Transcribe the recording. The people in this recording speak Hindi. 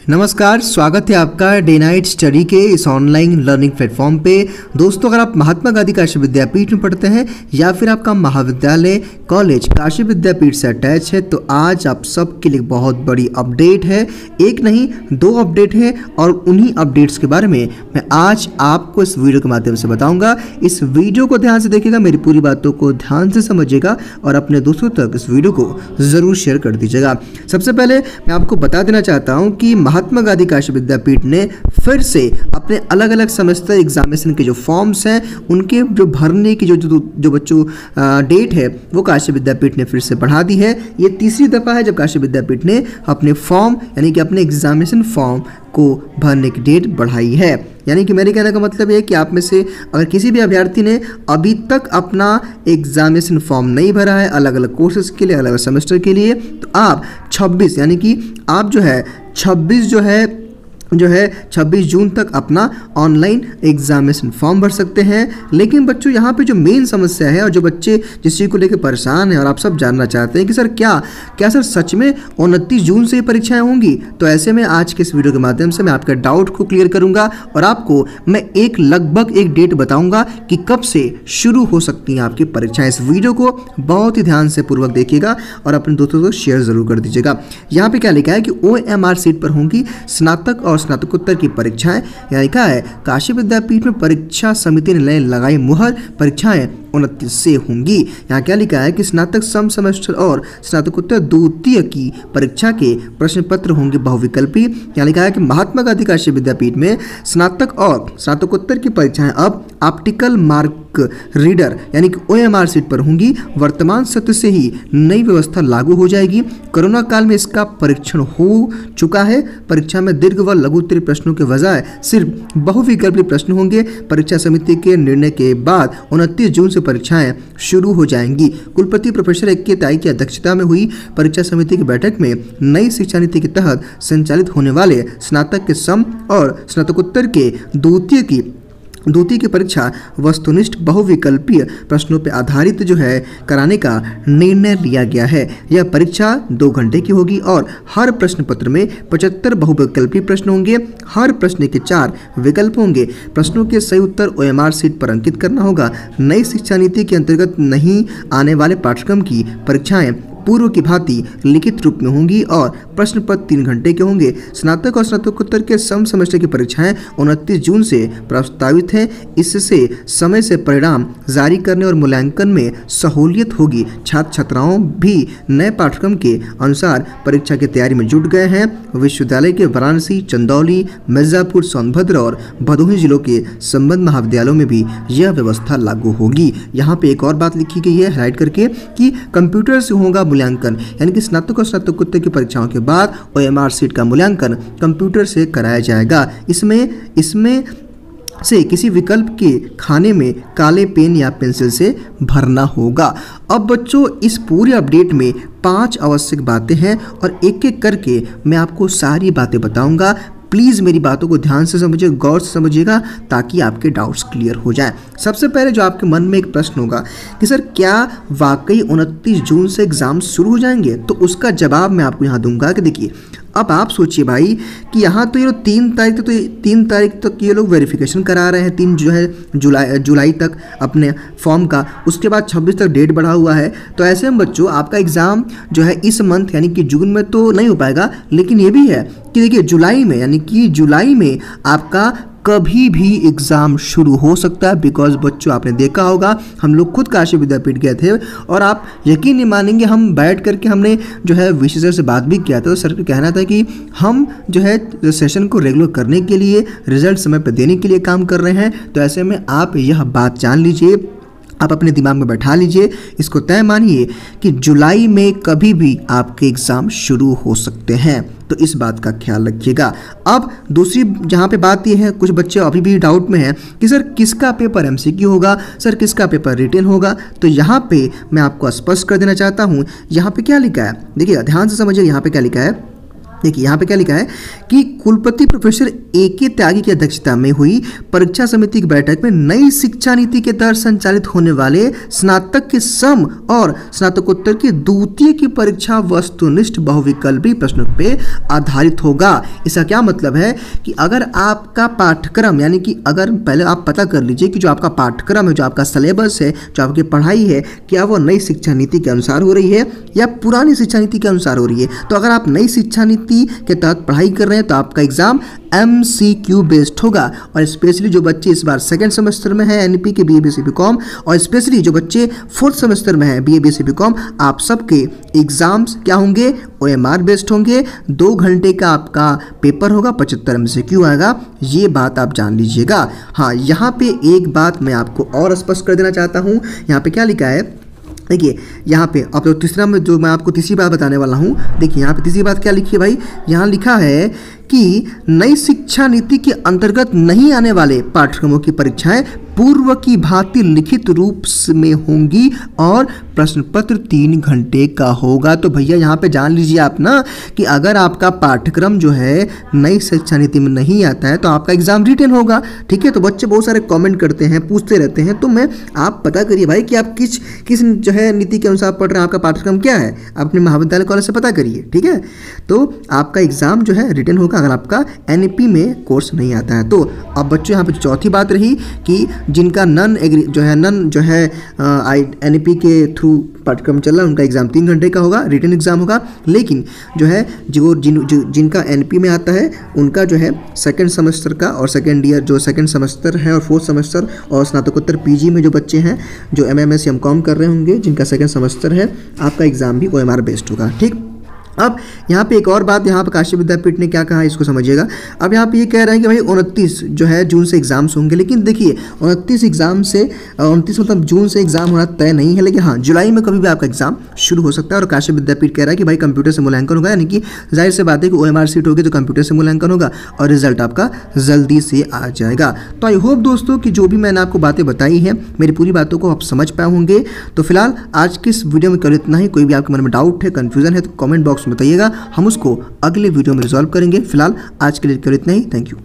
नमस्कार, स्वागत है आपका डे नाइट स्टडी के इस ऑनलाइन लर्निंग प्लेटफॉर्म पे। दोस्तों, अगर आप महात्मा गांधी काशी विद्यापीठ में पढ़ते हैं या फिर आपका महाविद्यालय कॉलेज काशी विद्यापीठ से अटैच है तो आज आप सबके लिए बहुत बड़ी अपडेट है। एक नहीं, दो अपडेट है और उन्हीं अपडेट्स के बारे में मैं आज आपको इस वीडियो के माध्यम से बताऊंगा। इस वीडियो को ध्यान से देखिएगा, मेरी पूरी बातों को ध्यान से समझिएगा और अपने दोस्तों तक इस वीडियो को ज़रूर शेयर कर दीजिएगा। सबसे पहले मैं आपको बता देना चाहता हूँ कि महात्मा गांधी काशी विद्यापीठ ने फिर से अपने अलग अलग सेमेस्टर एग्जामिनेशन के जो फॉर्म्स हैं उनके जो भरने की जो बच्चों डेट है वो काशी विद्यापीठ ने फिर से बढ़ा दी है। ये तीसरी दफ़ा है जब काशी विद्यापीठ ने अपने फॉर्म यानी कि अपने एग्जामिनेशन फॉर्म को भरने की डेट बढ़ाई है। यानी कि मेरे कहने का मतलब ये है कि आप में से अगर किसी भी अभ्यर्थी ने अभी तक अपना एग्जामिनेशन फॉर्म नहीं भरा है अलग अलग कोर्सेज के लिए, अलग अलग सेमेस्टर के लिए, तो आप 26 यानी कि आप जो है 26 जून तक अपना ऑनलाइन एग्जामिनेशन फॉर्म भर सकते हैं। लेकिन बच्चों, यहाँ पे जो मेन समस्या है और जो बच्चे जिस चीज़ को लेकर परेशान हैं और आप सब जानना चाहते हैं कि सर क्या सर सच में 29 जून से ही परीक्षाएं होंगी, तो ऐसे में आज के इस वीडियो के माध्यम से मैं आपके डाउट को क्लियर करूंगा और आपको मैं लगभग एक डेट बताऊंगा कि कब से शुरू हो सकती हैं आपकी परीक्षाएं। इस वीडियो को बहुत ही ध्यान से पूर्वक देखिएगा और अपने दोस्तों को शेयर जरूर कर दीजिएगा। यहाँ पे क्या लिखा है कि OMR सीट पर होंगी स्नातक और स्नातकोत्तर की परीक्षाएं। यानी क्या है, काशी विद्यापीठ में परीक्षा समिति ने लगाई मुहर, परीक्षाएं 29 से होंगी। यहाँ क्या लिखा है कि स्नातक सम सेमेस्टर और स्नातकोत्तर द्वितीय की परीक्षा के प्रश्न पत्र होंगे बहुविकल्पी। यहाँ लिखा है कि महात्मा गांधी काशी विद्यापीठ में स्नातक और स्नातकोत्तर की परीक्षाएं अब ऑप्टिकल मार्क रीडर यानी कि OMR सीट पर होंगी। वर्तमान सत्र से ही नई व्यवस्था लागू हो जाएगी। कोरोना काल में इसका परीक्षण हो चुका है। परीक्षा में दीर्घ व लघु उत्तरीय प्रश्नों के बजाय सिर्फ बहुविकल्पी प्रश्न होंगे। परीक्षा समिति के निर्णय के बाद 29 जून से परीक्षाएं शुरू हो जाएंगी। कुलपति प्रोफेसर A.K. ताई की अध्यक्षता में हुई परीक्षा समिति की बैठक में नई शिक्षा नीति के तहत संचालित होने वाले स्नातक के सम और स्नातकोत्तर के द्वितीय की परीक्षा वस्तुनिष्ठ बहुविकल्पीय प्रश्नों पर आधारित कराने का निर्णय लिया गया है। यह परीक्षा 2 घंटे की होगी और हर प्रश्न पत्र में 75 बहुविकल्पीय प्रश्न होंगे। हर प्रश्न के 4 विकल्प होंगे। प्रश्नों के सही उत्तर OMR सीट पर अंकित करना होगा। नई शिक्षा नीति के अंतर्गत नहीं आने वाले पाठ्यक्रम की परीक्षाएं पूर्व की भांति लिखित रूप में होंगी और प्रश्न पत्र 3 घंटे के होंगे। स्नातक और स्नातकोत्तर के सम सेमेस्टर की परीक्षाएं 29 जून से प्रस्तावित हैं। इससे समय से परिणाम जारी करने और मूल्यांकन में सहूलियत होगी। छात्र छात्राओं भी नए पाठ्यक्रम के अनुसार परीक्षा की तैयारी में जुट गए हैं। विश्वविद्यालय के वाराणसी, चंदौली, मिर्जापुर, सोनभद्र और भदोही जिलों के संबद्ध महाविद्यालयों में भी यह व्यवस्था लागू होगी। यहाँ पे एक और बात लिखी गई है हाईलाइट करके कि कंप्यूटर से होगा मूल्यांकन, यानी कि स्नातक और स्नातकोत्तर की परीक्षाओं के बाद OMR सीट का मूल्यांकन कंप्यूटर से कराया जाएगा। इसमें से किसी विकल्प के खाने में काले पेन या पेंसिल से भरना होगा। अब बच्चों, इस पूरे अपडेट में 5 आवश्यक बातें हैं और एक एक करके मैं आपको सारी बातें बताऊंगा। प्लीज़ मेरी बातों को ध्यान से समझिए, गौर से समझिएगा ताकि आपके डाउट्स क्लियर हो जाएं। सबसे पहले जो आपके मन में एक प्रश्न होगा कि सर क्या वाकई 29 जून से एग्ज़ाम शुरू हो जाएंगे, तो उसका जवाब मैं आपको यहाँ दूंगा कि देखिए, अब आप सोचिए भाई कि यहाँ तो ये लोग 3 तारीख तक ये लोग वेरिफिकेशन करा रहे हैं, 3 जुलाई तक अपने फॉर्म का। उसके बाद 26 तक डेट बढ़ा हुआ है। तो ऐसे में बच्चों आपका एग्ज़ाम इस मंथ यानी कि जून में तो नहीं हो पाएगा, लेकिन ये भी है कि देखिए जुलाई में आपका कभी भी एग्ज़ाम शुरू हो सकता है। बिकॉज बच्चों, आपने देखा होगा, हम लोग खुद काशी विद्यापीठ गए थे और आप यकीन नहीं मानेंगे, हम बैठ करके हमने VC सर से बात भी किया था। तो सर का कहना था कि हम सेशन को रेगुलर करने के लिए, रिजल्ट समय पर देने के लिए काम कर रहे हैं। तो ऐसे में आप यह बात जान लीजिए, आप अपने दिमाग में बैठा लीजिए, इसको तय मानिए कि जुलाई में कभी भी आपके एग्ज़ाम शुरू हो सकते हैं। तो इस बात का ख्याल रखिएगा। अब दूसरी जहाँ पे बात ये है, कुछ बच्चे अभी भी डाउट में हैं कि सर किसका पेपर MCQ होगा, सर किसका पेपर रिटन होगा। तो यहाँ पे मैं आपको स्पष्ट कर देना चाहता हूँ, यहाँ पे क्या लिखा है, देखिए ध्यान से समझिए। यहाँ पे क्या लिखा है देखिए यहाँ पे क्या लिखा है कि कुलपति प्रोफेसर AK त्यागी की अध्यक्षता में हुई परीक्षा समिति की बैठक में नई शिक्षा नीति के तहत संचालित होने वाले स्नातक के सम और स्नातकोत्तर की द्वितीय की परीक्षा वस्तुनिष्ठ बहुविकल्पी प्रश्नों पे आधारित होगा। इसका क्या मतलब है कि अगर आपका पाठ्यक्रम, यानी कि अगर पहले आप पता कर लीजिए कि जो आपका पाठ्यक्रम है, जो आपका सिलेबस है, जो आपकी पढ़ाई है, क्या वो नई शिक्षा नीति के अनुसार हो रही है या पुरानी शिक्षा नीति के अनुसार हो रही है। तो अगर आप नई शिक्षा नीति के तहत पढ़ाई कर रहे हैं तो आपका एग्जाम MCQ बेस्ड होगा। और स्पेशली जो बच्चे इस बार सेकंड सेमेस्टर में है NP के BA BSc BCom, और स्पेशली जो बच्चे फोर्थ सेमेस्टर में है BA BSc BCom, आप सबके एग्जाम्स क्या होंगे, OMR बेस्ड होंगे। 2 घंटे का आपका पेपर होगा, 75 MCQ आएगा, ये बात आप जान लीजिएगा। हाँ, यहाँ पे एक बात मैं आपको और स्पष्ट कर देना चाहता हूँ। यहाँ पे क्या लिखा है, देखिए यहाँ पे अब तो तीसरा में जो मैं आपको तीसरी बात बताने वाला हूँ, देखिए यहाँ पे तीसरी बात क्या लिखी है भाई, यहाँ लिखा है कि नई शिक्षा नीति के अंतर्गत नहीं आने वाले पाठ्यक्रमों की परीक्षाएं पूर्व की भांति लिखित रूप में होंगी और प्रश्न पत्र 3 घंटे का होगा। तो भैया यहाँ पे जान लीजिए आप ना कि अगर आपका पाठ्यक्रम जो है नई शिक्षा नीति में नहीं आता है तो आपका एग्जाम रिटन होगा। ठीक है, तो बच्चे बहुत सारे कमेंट करते हैं, पूछते रहते हैं, तो आप पता करिए भाई कि आप किस जो है नीति के अनुसार पढ़ रहे हैं, आपका पाठ्यक्रम क्या है, अपने महाविद्यालय कॉलेज से पता करिए। ठीक है, तो आपका एग्जाम जो है रिटन होगा अगर आपका NP में कोर्स नहीं आता है। तो अब बच्चों यहाँ पे चौथी बात रही कि जिनका नन जो है NP के थ्रू पाठ्यक्रम चल रहा है उनका एग्जाम 3 घंटे का होगा, रिटन एग्जाम होगा। लेकिन जो है जिनका NP में आता है उनका जो है सेकंड सेमेस्टर का और सेकंड ईयर जो सेकंड सेमेस्टर है और फोर्थ सेमेस्टर और स्नातकोत्तर PG में जो बच्चे हैं जो MMS MCom कर रहे होंगे जिनका सेकंड सेमेस्टर है, आपका एग्जाम भी OMR बेस्ड होगा। ठीक, अब यहाँ पे एक और बात, यहाँ पे काशी विद्यापीठ ने क्या कहा है इसको समझिएगा। अब यहाँ पे ये कह रहे हैं कि भाई 29 जो है जून से एग्जाम्स होंगे, लेकिन देखिए 29 मतलब जून से एग्जाम होना तय नहीं है, लेकिन हाँ जुलाई में कभी भी आपका एग्जाम शुरू हो सकता है। और काशी विद्यापीठ कह रहा है कि भाई कंप्यूटर से मूल्यांकन होगा, यानी कि जाहिर सी बात है कि OMR सीट होगी तो कंप्यूटर से मूल्यांकन होगा और रिजल्ट आपका जल्दी से आ जाएगा। तो आई होप दोस्तों कि जो भी मैंने आपको बातें बताई हैं मेरी पूरी बातों को आप समझ पाए होंगे। तो फिलहाल आज की इस वीडियो में केवल इतना ही। कोई भी आपके मन में डाउट है, कन्फ्यूजन है तो कमेंट बॉक्स में बताइएगा, हम उसको अगले वीडियो में रिजॉल्व करेंगे। फिलहाल आज के लिए केवल इतना ही। Thank you.